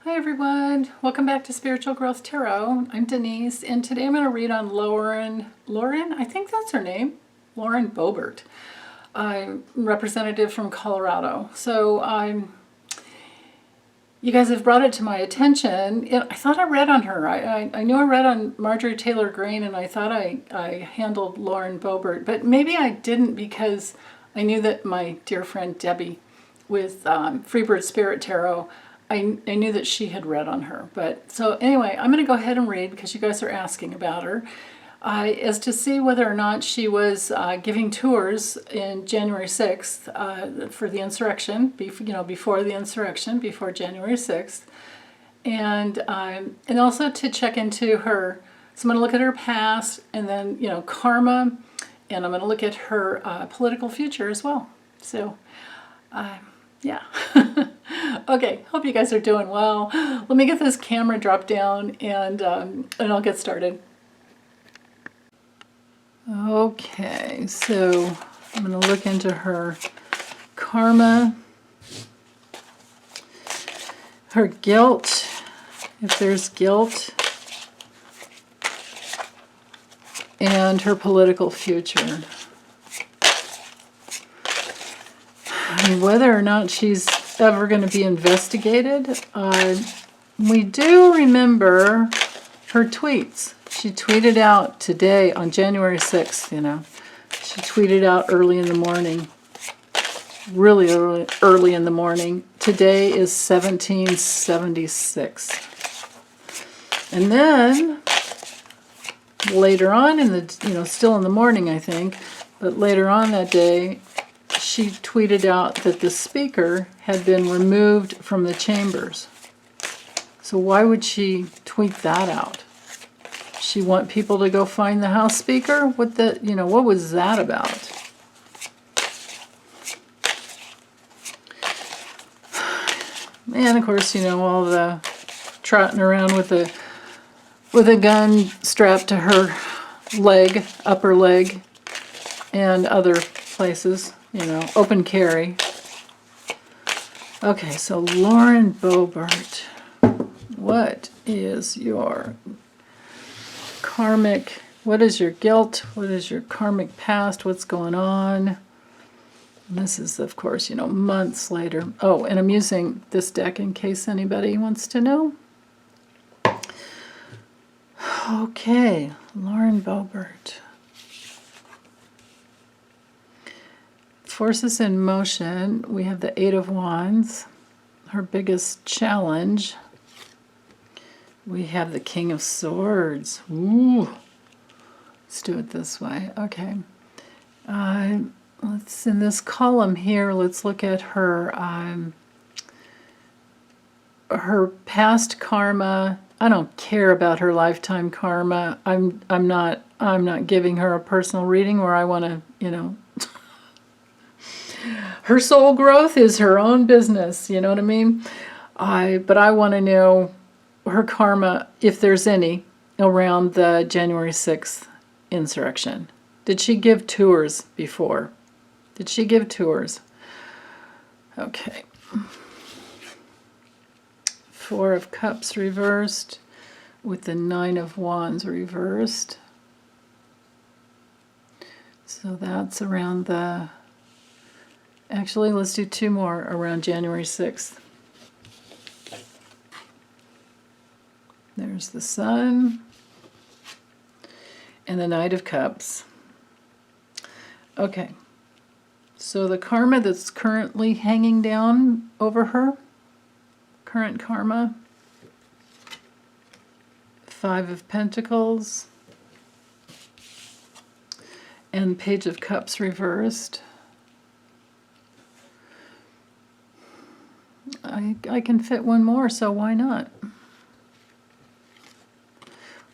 Hi everyone, welcome back to Spiritual Growth Tarot. I'm Denise, and today I'm going to read on Lauren, I think that's her name, Lauren Boebert, representative from Colorado. So you guys have brought it to my attention. I thought I read on her. I knew I read on Marjorie Taylor Greene, and I thought I handled Lauren Boebert, but maybe I didn't because I knew that my dear friend Debbie with Freebird Spirit Tarot, I knew that she had read on her. But so anyway, I'm going to go ahead and read because you guys are asking about her. As to see whether or not she was giving tours in January 6th for the insurrection, before the insurrection, before January 6th. And also to check into her, so I'm going to look at her past and then, karma, and I'm going to look at her political future as well. So, yeah. Okay, hope you guys are doing well. Let me get this camera dropped down and I'll get started. Okay, so I'm going to look into her karma, her guilt, if there's guilt, and her political future. And whether or not she's ever going to be investigated. We do remember her tweets. She tweeted out today on January 6th, She tweeted out early in the morning, really early in the morning. Today is 1776. And then later on in the, still in the morning, I think, but later on that day, she tweeted out that the speaker had been removed from the chambers. So why would she tweet that out? She want people to go find the House Speaker? What was that about? And of course, all the trotting around with a gun strapped to her leg, upper leg, and other places, open carry. Okay, so Lauren Boebert, what is your karmic, what is your guilt, what is your karmic past, what's going on? And this is, of course, months later. Oh, and I'm using this deck in case anybody wants to know. Okay, Lauren Boebert. Forces in motion, we have the Eight of Wands, her biggest challenge. We have the King of Swords. Ooh, let's do it this way. Okay. Let's, in this column here, let's look at her past karma. I don't care about her lifetime karma. I'm not giving her a personal reading where I want to, her soul growth is her own business, you know what I mean? But I want to know her karma, if there's any, around the January 6th insurrection. Did she give tours before? Did she give tours? Okay. Four of Cups reversed with the Nine of Wands reversed. So that's around the... Actually, let's do two more around January 6th. There's the Sun and the Knight of Cups. Okay, so the karma that's currently hanging down over her, current karma, Five of Pentacles and Page of Cups reversed. I can fit one more, so why not?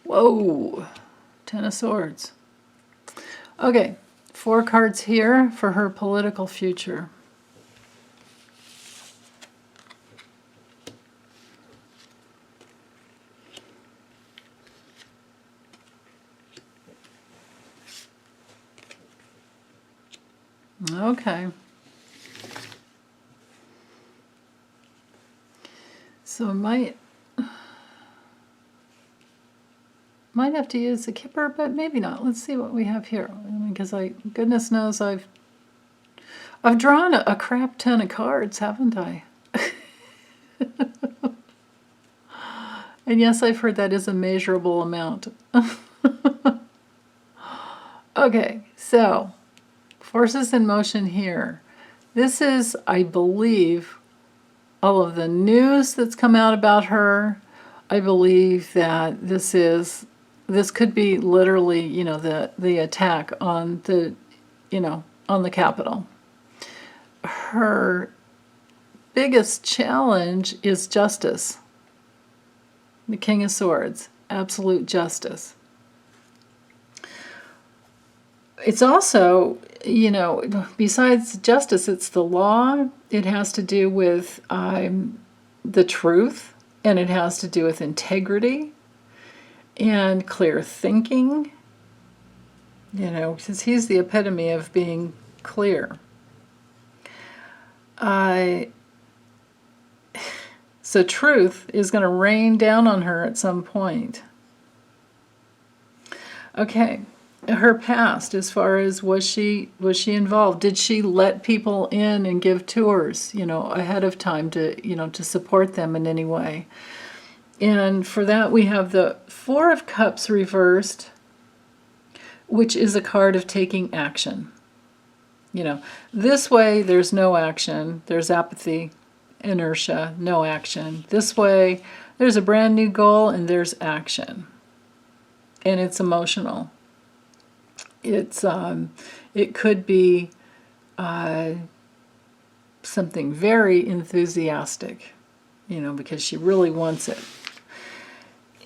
Whoa, Ten of Swords. Okay, 4 cards here for her political future. Okay. So I might have to use the kipper, but maybe not. Let's see what we have here. Because goodness knows I've drawn a crap ton of cards, haven't I? And yes, I've heard that is a measurable amount. Okay, so forces in motion here. This is, I believe, all of the news that's come out about her. I believe that this could be literally, you know, the attack on the, you know, on the Capitol. Her biggest challenge is justice. The King of Swords, absolute justice. It's also, you know, besides justice, it's the law. It has to do with the truth, and it has to do with integrity and clear thinking, you know, because he's the epitome of being clear. So truth is going to rain down on her at some point. Okay, her past, as far as was she involved? Did she let people in and give tours, you know, ahead of time to, you know, to support them in any way? And for that we have the Four of Cups reversed, which is a card of taking action. You know, this way there's no action, there's apathy, inertia, no action. This way there's a brand new goal and there's action. And it's emotional. It's it could be something very enthusiastic, you know, because she really wants it.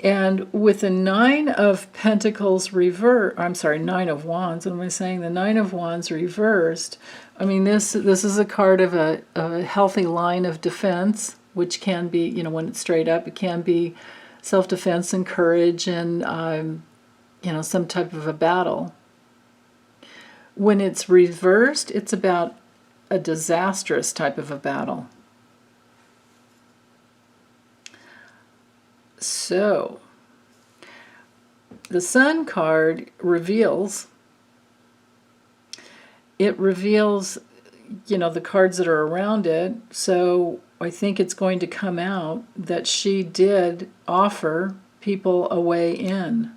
And with the Nine of Pentacles reversed, I'm sorry, Nine of Wands, what am I saying? The Nine of Wands reversed. I mean, this is a card of a healthy line of defense, which can be, you know, when it's straight up, it can be self-defense and courage and, you know, some type of a battle. When it's reversed, it's about a disastrous type of a battle. So, the Sun card reveals, you know, the cards that are around it. So I think it's going to come out that she did offer people a way in.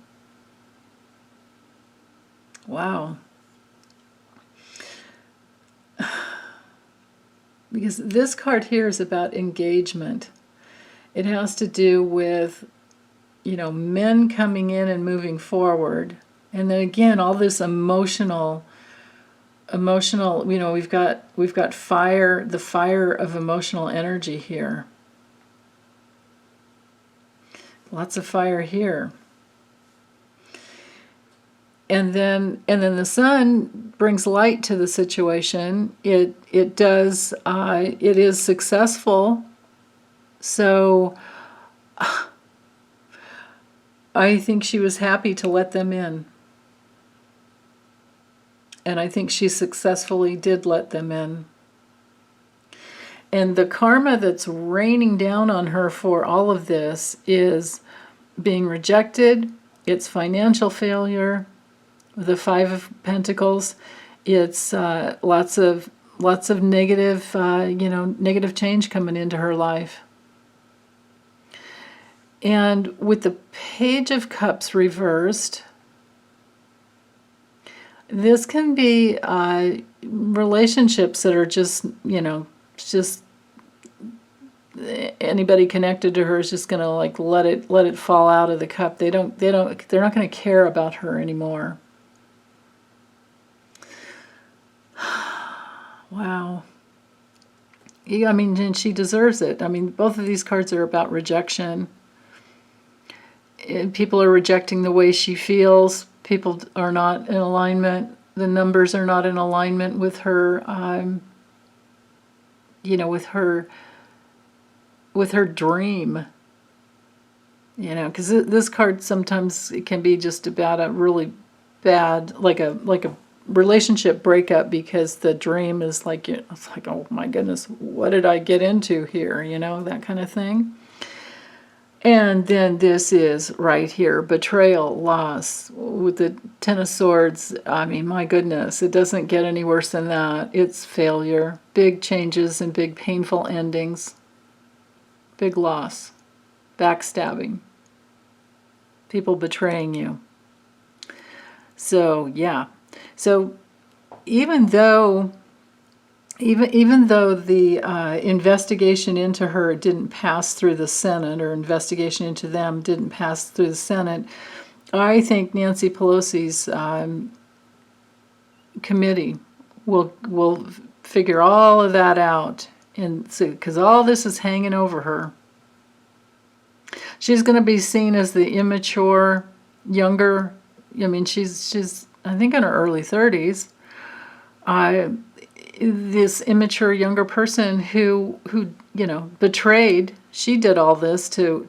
Wow. Because this card here is about engagement. It has to do with, you know, men coming in and moving forward. And then again, all this emotional, you know, we've got fire, the fire of emotional energy here. Lots of fire here. And then the Sun brings light to the situation. It is successful. So I think she was happy to let them in. And I think she successfully did let them in. And the karma that's raining down on her for all of this is being rejected, it's financial failure, the Five of Pentacles, it's lots of negative, you know, negative change coming into her life. And with the Page of Cups reversed, this can be relationships that are just, you know, just anybody connected to her is just going to like let it fall out of the cup. They're not going to care about her anymore. Wow. Yeah, I mean, and she deserves it. I mean, both of these cards are about rejection. People are rejecting the way she feels. People are not in alignment. The numbers are not in alignment with her, you know, with her dream. You know, because this card sometimes it can be just about a really bad, like a relationship breakup, because the dream is like, it's like, oh my goodness, what did I get into here? You know, that kind of thing. And then this is right here, betrayal, loss, with the Ten of Swords. I mean, my goodness, it doesn't get any worse than that. It's failure, big changes and big painful endings, big loss, backstabbing, people betraying you. So, yeah. So even though the investigation into her didn't pass through the Senate, or investigation into them didn't pass through the Senate, I think Nancy Pelosi's committee will figure all of that out, and because all this is hanging over her. She's going to be seen as the immature, younger. I mean, she's I think in her early 30s. This immature younger person who betrayed. She did all this to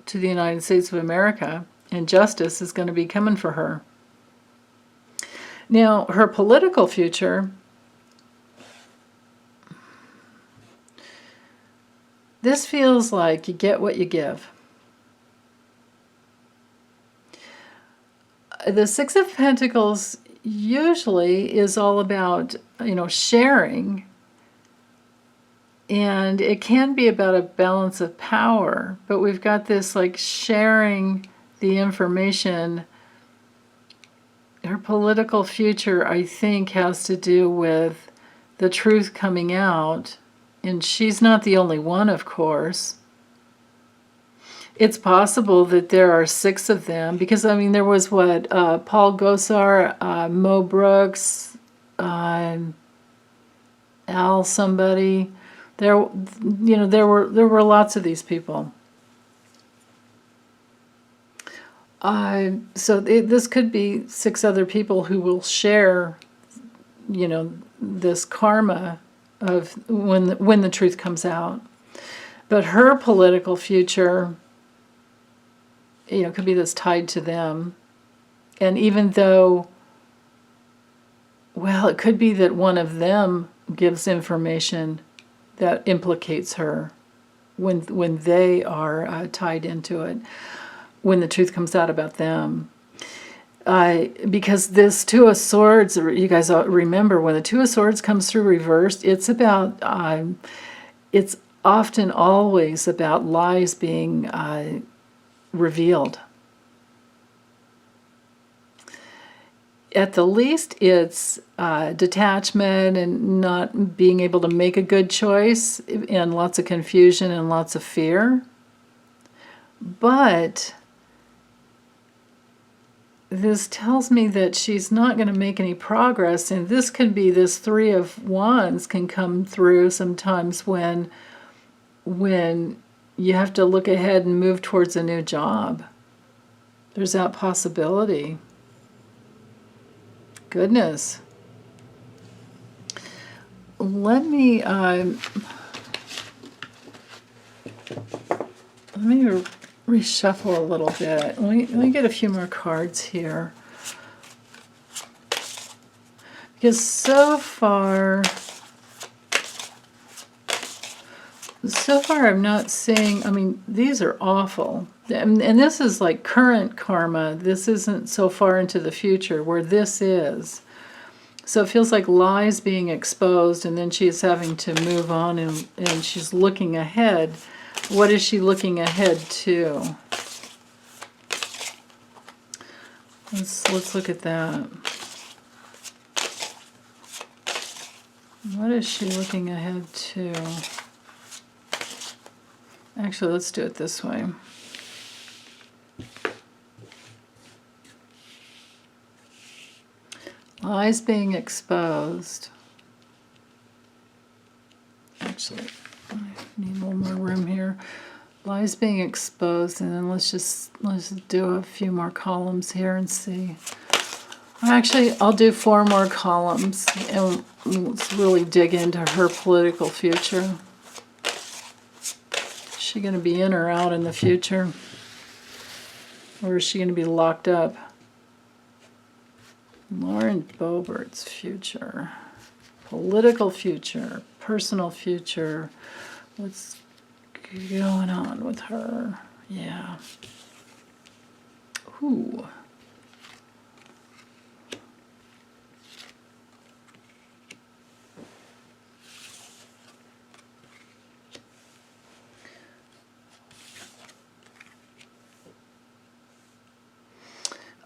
the United States of America, and justice is going to be coming for her. Now, her political future, this feels like you get what you give. The Six of Pentacles usually is all about, sharing. And it can be about a balance of power, but we've got this like sharing the information. Her political future, I think, has to do with the truth coming out. And she's not the only one, of course. It's possible that there are 6 of them, because, I mean, there was Paul Gosar, Mo Brooks, Al somebody. There were lots of these people. So this could be 6 other people who will share, this karma of when the truth comes out. But her political future, could be this tied to them. And even though, it could be that one of them gives information that implicates her when they are tied into it, when the truth comes out about them. Because this Two of Swords, you guys remember, when the Two of Swords comes through reversed, it's about, it's often always about lies being revealed. At the least, it's detachment and not being able to make a good choice, and lots of confusion and lots of fear. But this tells me that she's not going to make any progress, and this could be this Three of Wands can come through sometimes when you have to look ahead and move towards a new job. There's that possibility. Goodness. Let me reshuffle a little bit. Let me get a few more cards here. Because so far I'm not seeing, I mean, these are awful. And this is like current karma. This isn't so far into the future where this is. So it feels like lies being exposed, and then she's having to move on, and she's looking ahead. What is she looking ahead to? Let's look at that. What is she looking ahead to? Actually, let's do it this way. Lies being exposed. Actually, I need a little more room here. Lies being exposed, and then let's just do a few more columns here and see. Actually, I'll do 4 more columns, and let's really dig into her political future. Is she going to be in or out in the future? Or is she going to be locked up? Lauren Boebert's future. Political future. Personal future. Let's going on with her. Yeah. Ooh.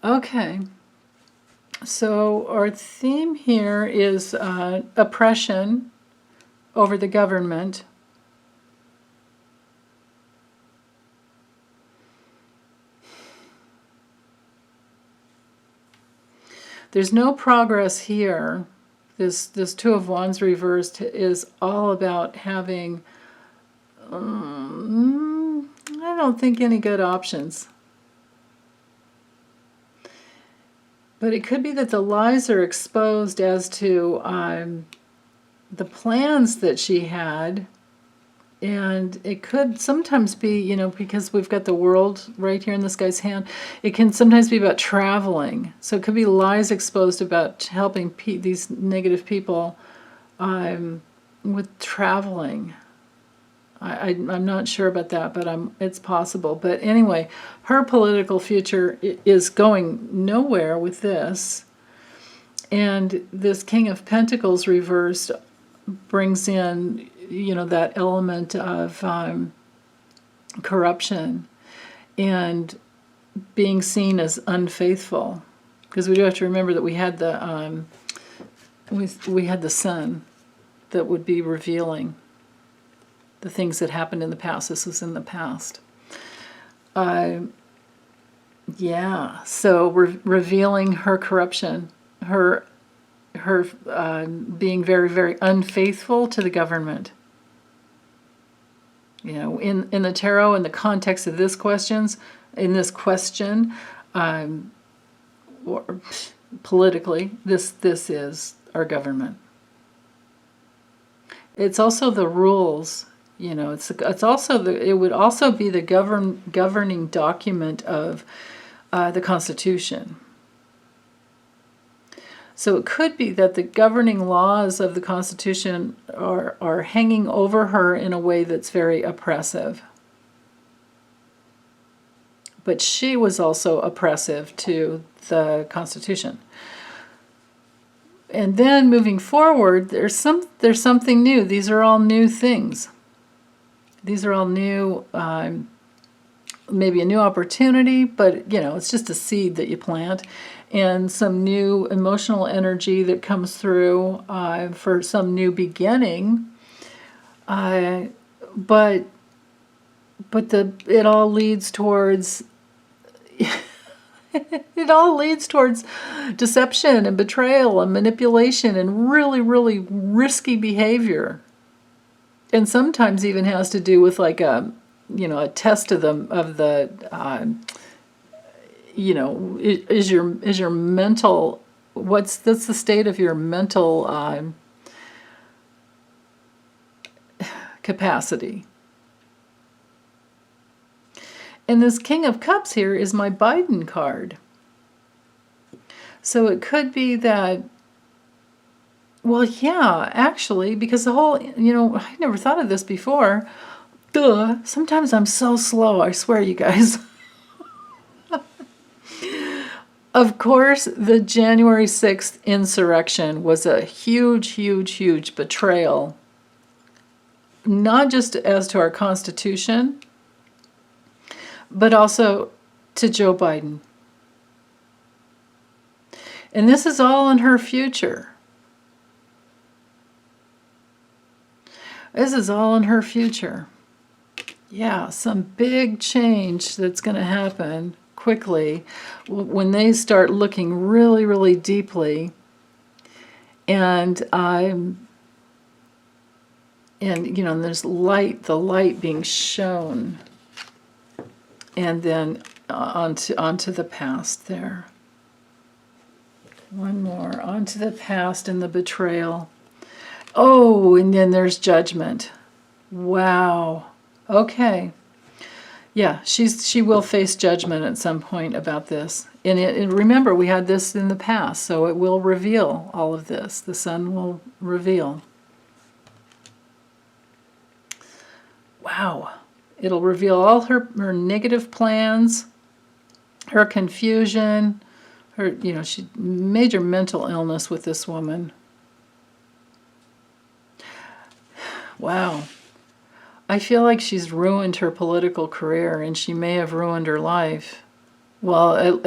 Okay. So our theme here is oppression over the government. There's no progress here. This Two of Wands reversed is all about having, I don't think, any good options. But it could be that the lies are exposed as to the plans that she had. And it could sometimes be, because we've got the World right here in this guy's hand, it can sometimes be about traveling. So it could be lies exposed about helping these negative people with traveling. I'm not sure about that, but it's possible. But anyway, her political future is going nowhere with this. And this King of Pentacles reversed brings in, that element of corruption and being seen as unfaithful. Because we do have to remember that we had the we had the sun that would be revealing the things that happened in the past. This was in the past. Yeah, so revealing her corruption, her being very, very unfaithful to the government. In the tarot, in the context of this question, or politically, this is our government. It's also the rules. It's also it would also be the governing document of the Constitution. So it could be that the governing laws of the Constitution are hanging over her in a way that's very oppressive. But she was also oppressive to the Constitution. And then moving forward, there's something new. These are all new things. These are all new, maybe a new opportunity, but it's just a seed that you plant, and some new emotional energy that comes through for some new beginning. But it all leads towards it all leads towards deception and betrayal and manipulation and really, really risky behavior. And sometimes even has to do with like a test of the is your mental, that's the state of your mental capacity. And this King of Cups here is my Biden card. So it could be that, well, yeah, actually, because the whole, I never thought of this before. Duh, sometimes I'm so slow, I swear, you guys. Of course, the January 6th insurrection was a huge, huge, huge betrayal. Not just as to our Constitution, but also to Joe Biden. And this is all in her future. This is all in her future. Yeah, some big change that's going to happen quickly when they start looking really, really deeply. And there's light, the light being shown. And then onto the past there. One more, onto the past and the betrayal. Oh, and then there's judgment. Wow. Okay. Yeah, she will face judgment at some point about this. And remember, we had this in the past, so it will reveal all of this. The sun will reveal. Wow. It'll reveal all her negative plans, her confusion, her, she major mental illness with this woman. Wow. I feel like she's ruined her political career, and she may have ruined her life. Well,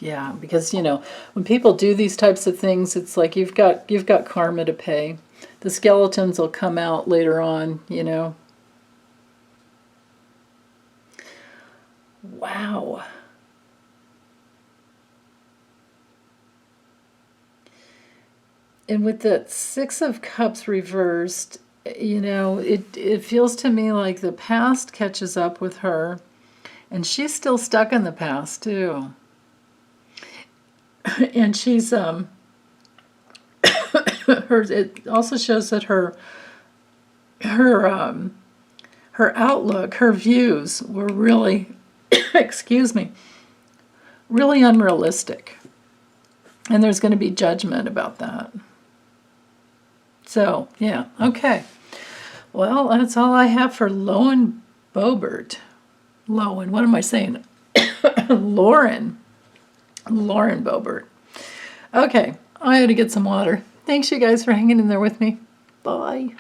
yeah, because when people do these types of things, it's like you've got karma to pay. The skeletons will come out later on, Wow. And with that Six of Cups reversed, it feels to me like the past catches up with her, and she's still stuck in the past too. And she's it also shows that her outlook, her views were really excuse me, really unrealistic. And there's going to be judgment about that. So, yeah, okay. Well, that's all I have for Lowen Boebert. Lowen, what am I saying? Lauren Boebert. Okay, I had to get some water. Thanks, you guys, for hanging in there with me. Bye.